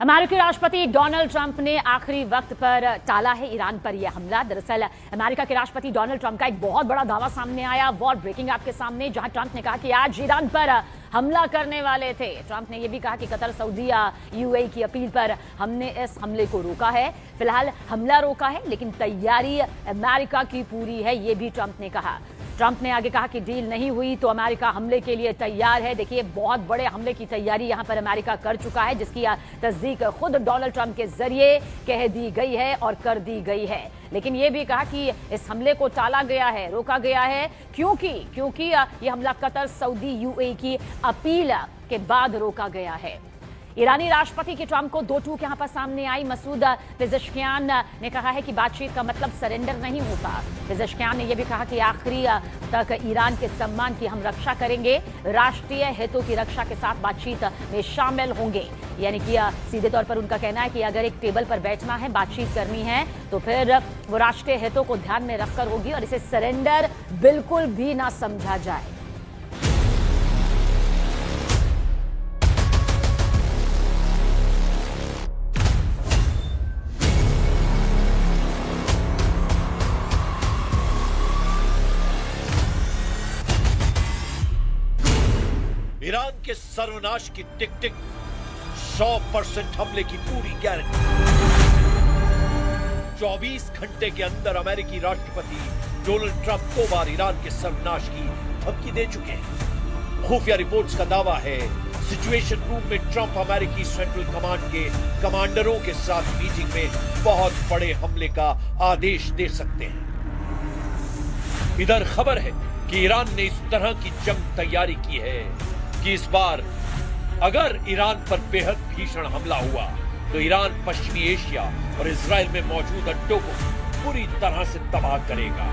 अमेरिकी राष्ट्रपति Donald Trump ने आखिरी वक्त पर टाला है ईरान पर यह हमला। दरअसल अमेरिका के राष्ट्रपति डोनाल्ड ट्रंप का एक बहुत बड़ा दावा सामने आया वॉर ब्रेकिंग आपके सामने, जहां ट्रंप ने कहा कि आज ईरान पर हमला करने वाले थे। ट्रंप ने यह भी कहा कि कतर, सऊदीया, यूएई की अपील पर हमने इस हमले को रोका है। फिलहाल हमला रोका है लेकिन तैयारी अमेरिका की पूरी है, यह भी ट्रंप ने कहा। ट्रंप ने आगे कहा कि डील नहीं हुई तो अमेरिका हमले के लिए तैयार है। देखिए, बहुत बड़े हमले की तैयारी यहां पर अमेरिका कर चुका है, जिसकी तस्दीक खुद डोनाल्ड ट्रंप के जरिए कह दी गई है और कर दी गई है। लेकिन यह भी कहा कि इस हमले को टाला गया है, रोका गया है, क्योंकि यह हमला कतर, सऊदी, यूएई की अपील के बाद रोका गया है। ईरानी राष्ट्रपति की ट्रंप को दो टूक यहां पर सामने आई। मसूद पेजेश्कियान ने कहा है कि बातचीत का मतलब सरेंडर नहीं होता। पेजेश्कियान ने यह भी कहा कि आखिरी तक ईरान के सम्मान की हम रक्षा करेंगे, राष्ट्रीय हितों की रक्षा के साथ बातचीत में शामिल होंगे। यानी कि सीधे तौर पर उनका कहना है कि अगर एक टेबल पर बैठना है, बातचीत करनी है तो फिर वो राष्ट्रीय हितों को ध्यान में रखकर होगी और इसे सरेंडर बिल्कुल भी ना समझा जाए। ईरान के सर्वनाश की टिक टिक, 100% हमले की पूरी गारंटी। 24 घंटे के अंदर अमेरिकी राष्ट्रपति डोनाल्ड ट्रंप 2 बार ईरान के सर्वनाश की धमकी दे चुके हैं। खुफिया रिपोर्ट्स का दावा है सिचुएशन रूम में ट्रंप अमेरिकी सेंट्रल कमांड के कमांडरों के साथ मीटिंग में बहुत बड़े हमले का आदेश दे सकते हैं। इधर खबर है कि ईरान ने इस तरह की जंग तैयारी की है कि इस बार अगर ईरान पर बेहद भीषण हमला हुआ तो ईरान पश्चिमी एशिया और इजराइल में मौजूद अड्डों को पूरी तरह से तबाह करेगा।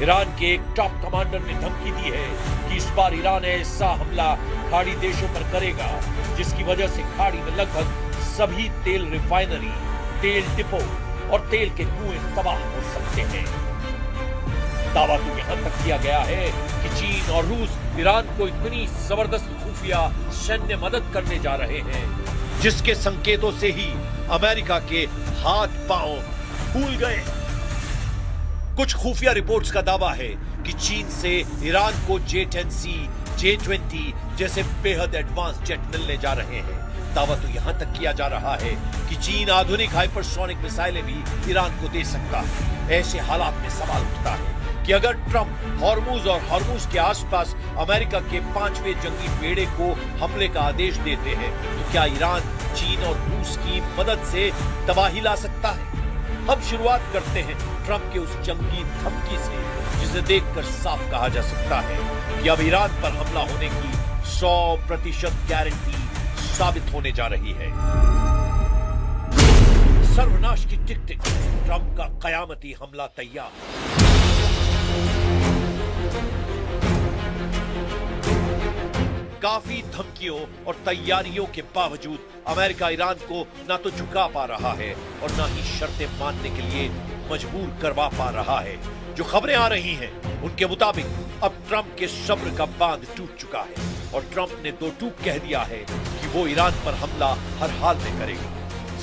ईरान के एक टॉप कमांडर ने धमकी दी है कि इस बार ईरान ऐसा हमला खाड़ी देशों पर करेगा जिसकी वजह से खाड़ी में लगभग सभी तेल रिफाइनरी, तेल डिपो और तेल के कुएं तबाह हो सकते हैं। दावा तो यहां तक किया गया है कि चीन और रूस ईरान को इतनी जबरदस्त खुफिया सैन्य मदद करने जा रहे हैं जिसके संकेतों से ही अमेरिका के हाथ पांव फूल गए। कुछ खुफिया रिपोर्ट्स का दावा है कि चीन से ईरान को J-10C, J-20 जैसे बेहद एडवांस जेट मिलने जा रहे हैं। दावा तो यहां तक किया जा रहा है कि चीन आधुनिक हाइपरसोनिक मिसाइलें भी ईरान को दे सकता है। ऐसे हालात में सवाल उठता है कि अगर ट्रंप हॉर्मुज और हॉर्मुज के आसपास अमेरिका के 5वें जंगी बेड़े को हमले का आदेश देते हैं तो क्या ईरान चीन और रूस की मदद से तबाही ला सकता है? हम शुरुआत करते हैं ट्रंप के उस जंगी धमकी से, जिसे देखकर साफ कहा जा सकता है कि अब ईरान पर हमला होने की 100% गारंटी साबित होने जा रही है। सर्वनाश की टिक टिक, ट्रंप का कयामती हमला तैयार। काफी धमकियों और तैयारियों के बावजूद अमेरिका ईरान को ना तो झुका पा रहा है और ना ही शर्तें मानने के लिए मजबूर करवा पा रहा है। जो खबरें आ रही हैं उनके मुताबिक अब ट्रंप के सब्र का बांध टूट चुका है और ट्रंप ने दो टूक कह दिया है कि वो ईरान पर हमला हर हाल में करेगा।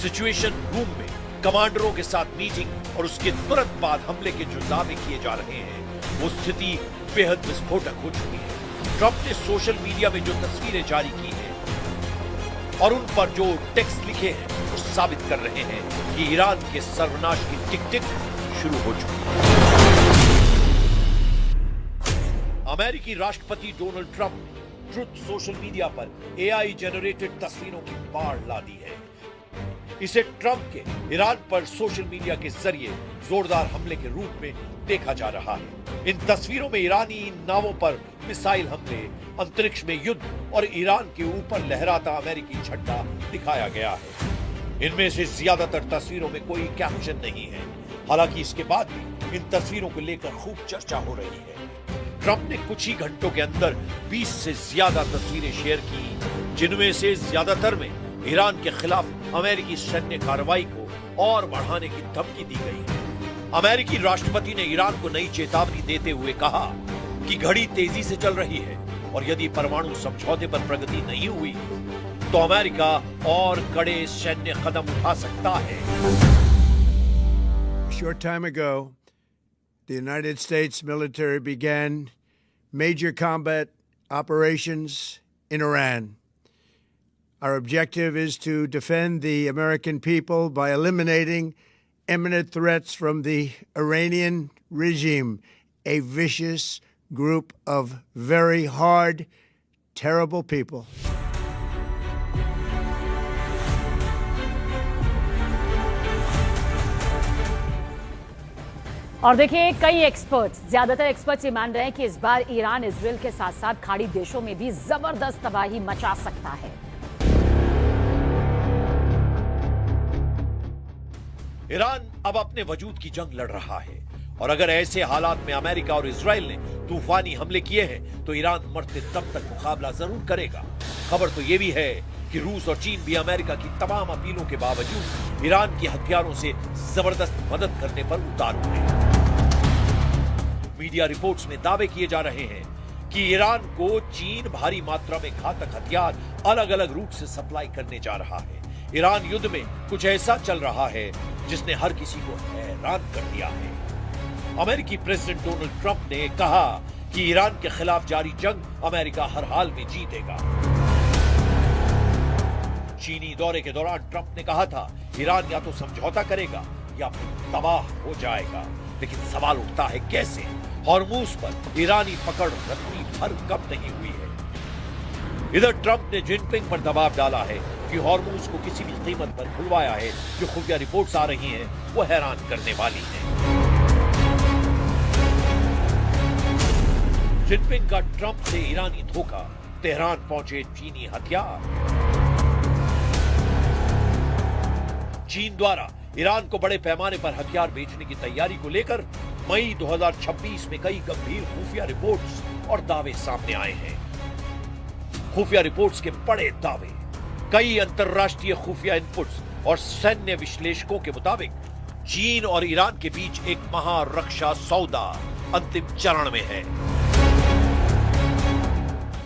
सिचुएशन रूम में कमांडरों के साथ मीटिंग और उसके तुरंत बाद हमले के जो दावे किए जा रहे हैं वो स्थिति बेहद विस्फोटक हो चुकी है। ट्रंप ने सोशल मीडिया में जो तस्वीरें जारी की हैं और उन पर जो टेक्स्ट लिखे हैं वो साबित कर रहे हैं कि ईरान के सर्वनाश की टिक टिक शुरू हो चुकी है। अमेरिकी राष्ट्रपति Donald Trump truth social media पर AI जनरेटेड तस्वीरों की बाढ़ ला दी है। इसे ट्रंप के ईरान पर सोशल मीडिया के जरिए जोरदार हमले के रूप में देखा जा रहा है। इन तस्वीरों में ईरानी नावों पर मिसाइल हमले, अंतरिक्ष में युद्ध और ईरान के ऊपर लहराता अमेरिकी झंडा दिखाया गया है। इनमें से ज्यादातर तस्वीरों में कोई कैप्शन नहीं है। हालांकि इसके बाद भी इन तस्वीरों को लेकर खूब चर्चा हो रही है। ट्रंप ने कुछ ही घंटों के अंदर 20 से ज्यादा तस्वीरें शेयर की, जिनमें से ज्यादातर में ईरान के खिलाफ अमेरिकी सैन्य कार्रवाई को और बढ़ाने की धमकी दी गई है। अमेरिकी राष्ट्रपति ने ईरान को नई चेतावनी देते हुए कहा कि घड़ी तेजी से चल रही है और यदि परमाणु समझौते पर प्रगति नहीं हुई तो अमेरिका और कड़े सैन्य कदम उठा सकता है। A short time ago, the United States military began major combat operations in Iran. Our objective is to defend the American people by eliminating imminent threats from the Iranian regime, a vicious group of very hard, terrible people. और देखिए, कई experts, ज्यादातर experts ये मान रहे हैं कि इस बार ईरान इजराइल के साथ साथ खाड़ी देशों में भी जबरदस्त तबाही मचा सकता है। ईरान अब अपने वजूद की जंग लड़ रहा है और अगर ऐसे हालात में अमेरिका और इजराइल ने तूफानी हमले किए हैं तो ईरान मरते दम तक मुकाबला जरूर करेगा। खबर तो यह भी है कि रूस और चीन भी अमेरिका की तमाम अपीलों के बावजूद ईरान की हथियारों से जबरदस्त मदद करने पर उतारू हैं। मीडिया रिपोर्ट्स में दावे किए जा रहे हैं कि ईरान को चीन भारी मात्रा में घातक हथियार अलग अलग रूट से सप्लाई करने जा रहा है। ईरान युद्ध में कुछ ऐसा चल रहा है जिसने हर किसी को हैरान कर दिया है। अमेरिकी प्रेसिडेंट डोनाल्ड ट्रंप ने कहा कि ईरान के खिलाफ जारी जंग अमेरिका हर हाल में जीतेगा। चीनी दौरे के दौरान ट्रंप ने कहा था ईरान या तो समझौता करेगा या फिर तबाह हो जाएगा, लेकिन सवाल उठता है कैसे? हॉर्मूज पर ईरानी पकड़ रत्ती भर कब नहीं हुई है। इधर ट्रंप ने जिनपिंग पर दबाव डाला है कि हॉर्मूज को किसी भी कीमत पर खुलवाया है। जो खुफिया रिपोर्ट्स आ रही हैं वो हैरान करने वाली हैं। जिनपिंग का ट्रंप से ईरानी धोखा, तेहरान पहुंचे चीनी हथियार। चीन द्वारा ईरान को बड़े पैमाने पर हथियार बेचने की तैयारी को लेकर मई 2026 में कई गंभीर खुफिया रिपोर्ट्स और दावे सामने आए हैं। खुफिया रिपोर्ट्स के बड़े दावे, कई अंतरराष्ट्रीय खुफिया इनपुट्स और सैन्य विश्लेषकों के मुताबिक चीन और ईरान के बीच एक महारक्षा सौदा अंतिम चरण में है।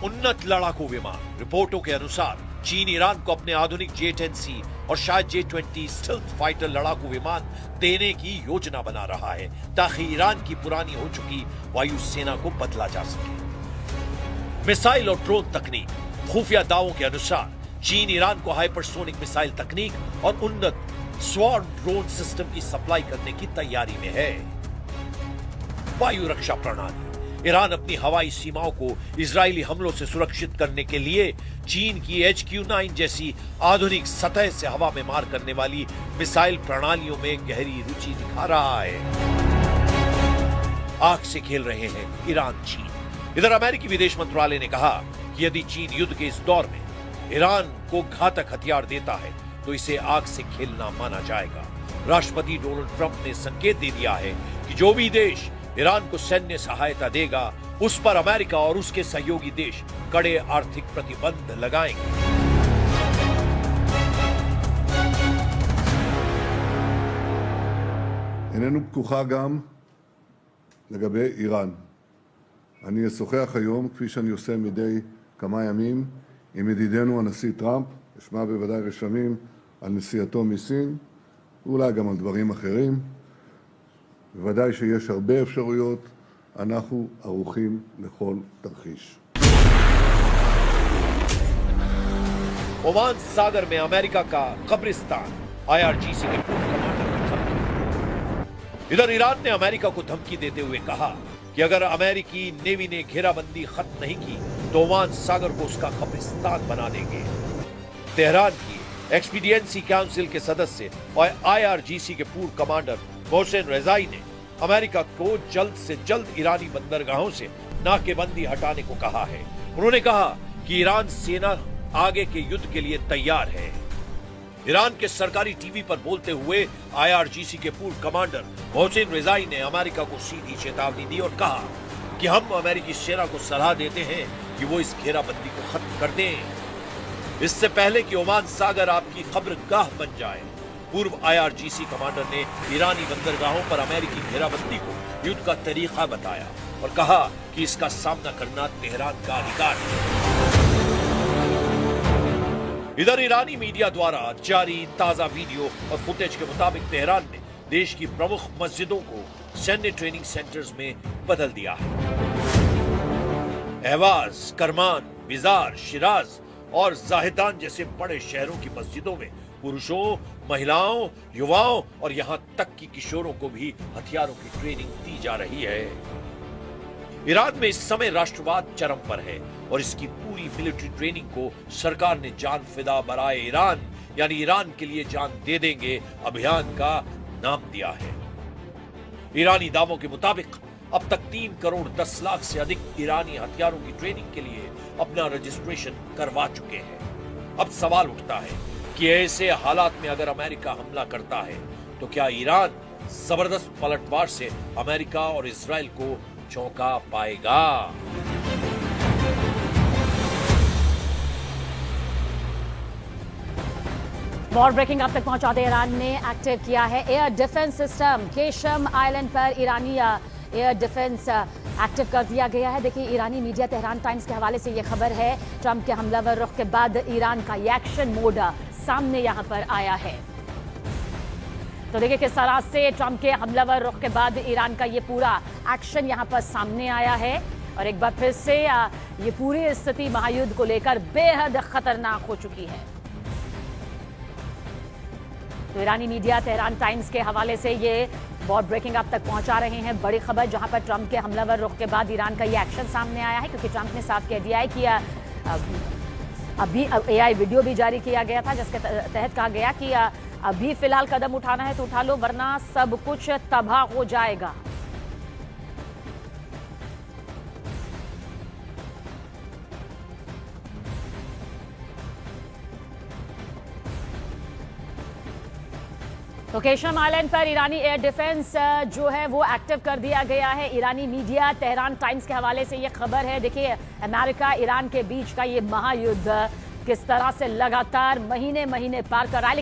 उन्नत लड़ाकू विमान, रिपोर्टों के अनुसार चीन ईरान को अपने आधुनिक J-10C और शायद J-20 स्टिल्थ फाइटर लड़ाकू विमान देने की योजना बना रहा है ताकि ईरान की पुरानी हो चुकी वायुसेना को बदला जा सके। मिसाइल और ड्रोन तकनीक, खुफिया दावों के अनुसार चीन ईरान को हाइपरसोनिक मिसाइल तकनीक और उन्नत स्वॉर्म ड्रोन सिस्टम की सप्लाई करने की तैयारी में है। वायु रक्षा प्रणाली, ईरान अपनी हवाई सीमाओं को इजरायली हमलों से सुरक्षित करने के लिए चीन की HQ-9 जैसी आधुनिक सतह से हवा में मार करने वाली मिसाइल प्रणालियों में गहरी रुचि दिखा रहा है। आग से खेल रहे हैं ईरान चीन। इधर अमेरिकी विदेश मंत्रालय ने कहा कि यदि चीन युद्ध के इस दौर में ईरान को घातक हथियार देता है तो इसे आग से खेलना माना जाएगा। राष्ट्रपति डोनाल्ड ट्रंप ने संकेत दे दिया है कि जो भी देश ईरान को सैन्य सहायता देगा उस पर अमेरिका और उसके सहयोगी देश कड़े आर्थिक प्रतिबंध लगाएंगे। איננו פתוחה גם לגבי איראן. אני אשוחח היום, כפי שאני עושה מדי כמה ימים, עם ידידנו הנשיא טראמפ, אשמע בוודאי רשמים על נסיעתו מסין, ואולי גם על דברים אחרים. בוודאי שיש הרבה אפשרויות, אנחנו ערוכים לכל תרחיש. ओमान सागर में अमेरिका का कब्रिस्तान, IRGC के पूर्व कमांडर की धमकी। इधर ईरान ने अमेरिका को धमकी देते हुए कहा कि अगर अमेरिकी नेवी ने घेराबंदी खत्म नहीं की तो ओमान सागर को उसका कब्रिस्तान बना देंगे। तेहरान की एक्सपीडियंसी काउंसिल के सदस्य और IRGC के पूर्व कमांडर मोहसिन रेजाई ने अमेरिका को जल्द से जल्द ईरानी बंदरगाहों से नाकेबंदी हटाने को कहा है। उन्होंने कहा कि ईरान सेना आगे के युद्ध के लिए तैयार है। ईरान के सरकारी टीवी पर बोलते हुए IRGC के पूर्व कमांडर मोहसिन रेजाई ने अमेरिका को सीधी चेतावनी दी और कहा कि हम अमेरिकी सेना को सलाह देते हैं कि वो इस घेराबंदी को खत्म कर दें, इससे पहले कि ओमान सागर आपकी कब्रगाह बन जाए। पूर्व IRGC कमांडर ने ईरानी बंदरगाहों पर अमेरिकी घेराबंदी को युद्ध का तरीका बताया और कहा कि इसका सामना करना तेहरान का अधिकार है। इधर ईरानी मीडिया द्वारा जारी ताजा वीडियो और फुटेज के मुताबिक तेहरान ने देश की प्रमुख मस्जिदों को सैन्य ट्रेनिंग सेंटर्स में बदल दिया है। अहवाज, करमान, बिजार, शिराज और जाहिदान जैसे बड़े शहरों की मस्जिदों में पुरुषों, महिलाओं, युवाओं और यहां तक कि किशोरों को भी हथियारों की ट्रेनिंग दी जा रही है। ईरान में इस समय राष्ट्रवाद चरम पर है और इसकी पूरी मिलिट्री ट्रेनिंग को सरकार ने जान फिदा बराए ईरान यानी ईरान के लिए जान दे देंगे अभियान का नाम दिया है। ईरानी दावों के मुताबिक अब तक 3 करोड़ 10 लाख से अधिक ईरानी हथियारों की ट्रेनिंग के लिए अपना रजिस्ट्रेशन करवा चुके हैं। अब सवाल उठता है कि ऐसे हालात में अगर अमेरिका हमला करता है तो क्या ईरान जबरदस्त पलटवार से अमेरिका और इजराइल को चौंका पाएगा? वॉर ब्रेकिंग अब तक पहुंचाते ईरान ने एक्टिव किया है air defence system. Qeshm island पर ईरानी एयर डिफेंस एक्टिव कर दिया गया है। देखिए, ईरानी मीडिया तेहरान टाइम्स के हवाले से ये खबर है। ट्रंप के हमलावर रुख के बाद ईरान का ये एक्शन मोड सामने यहां पर आया है। तो देखिए किस तरह से ट्रंप के हमलावर रुख के बाद ईरान का ये पूरा एक्शन यहां पर सामने आया है और एक बार फिर से ये पूरी स्थिति महायुद्ध को लेकर बेहद खतरनाक हो चुकी है। तो ईरानी मीडिया तेहरान टाइम्स के हवाले से ये वॉर ब्रेकिंग आप तक पहुंचा रहे हैं बड़ी खबर, जहां पर ट्रंप के हमलावर रुख के बाद ईरान का ये एक्शन सामने आया है, क्योंकि ट्रंप ने साफ कह दिया है कि अभी एआई वीडियो भी जारी किया गया था जिसके तहत कहा गया कि अभी फिलहाल कदम उठाना है तो उठा लो वरना सब कुछ तबाह हो जाएगा। तो केशम आइलैंड पर ईरानी एयर डिफेंस जो है वो एक्टिव कर दिया गया है। ईरानी मीडिया तेहरान टाइम्स के हवाले से ये खबर है। देखिए, अमेरिका ईरान के बीच का ये महायुद्ध किस तरह से लगातार महीने पार कर रहा है।